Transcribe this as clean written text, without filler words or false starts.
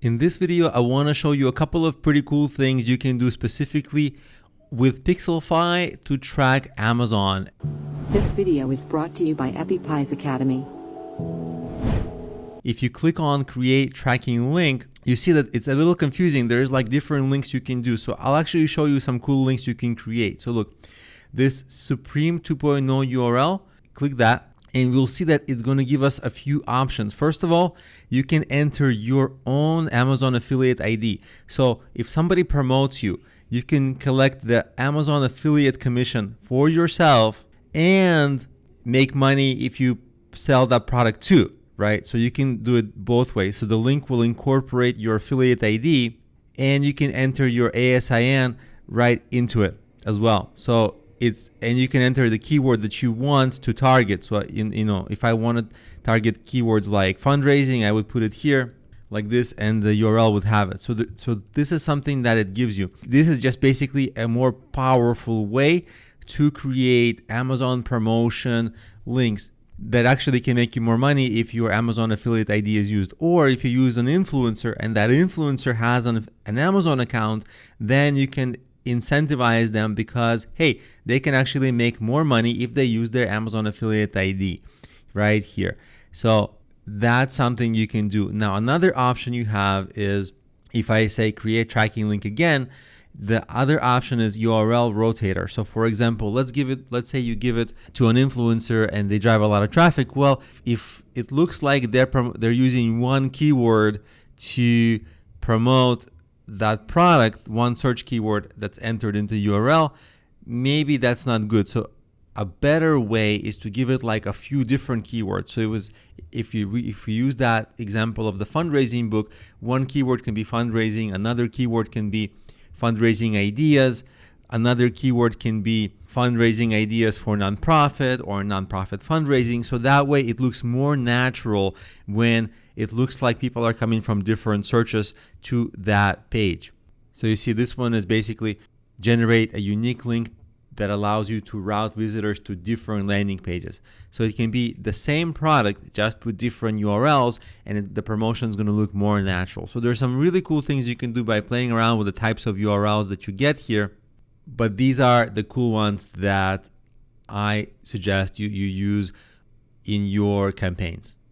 In this video, I want to show you a couple of pretty cool things you can do specifically with Pixelfy to track Amazon. This video is brought to you by EpiPies Academy. If you click on create tracking link, you see that it's a little confusing. There's like different links you can do. So I'll actually show you some cool links you can create. So look, this Supreme 2.0 URL, click that. And we'll see that it's going to give us a few options. First of all, you can enter your own Amazon affiliate ID. So if somebody promotes you, you can collect the Amazon affiliate commission for yourself and make money if you sell that product too, right? So you can do it both ways. So the link will incorporate your affiliate ID and you can enter your ASIN right into it as well. So and you can enter the keyword that you want to target. So if I want to target keywords like fundraising, I would put it here like this and the URL would have it. So this is something that it gives you. This is just basically a more powerful way to create Amazon promotion links that actually can make you more money if your Amazon affiliate ID is used. Or if you use an influencer and that influencer has an Amazon account, then you can incentivize them because, hey, they can actually make more money if they use their Amazon affiliate ID right here. So that's something you can do. Now, another option you have is if I say create tracking link again, the other option is URL Rotator. So for example, let's say you give it to an influencer and they drive a lot of traffic. Well, if it looks like they're using one keyword to promote that product, one search keyword that's entered into URL, maybe that's not good. So a better way is to give it like a few different keywords. So if you use that example of the fundraising book, one keyword can be fundraising, another keyword can be fundraising ideas, another keyword can be fundraising ideas for nonprofit or nonprofit fundraising. So that way it looks more natural when it looks like people are coming from different searches to that page. So you see this one is basically generate a unique link that allows you to route visitors to different landing pages. So it can be the same product just with different URLs and the promotion is going to look more natural. So there's some really cool things you can do by playing around with the types of URLs that you get here. But these are the cool ones that I suggest you use in your campaigns.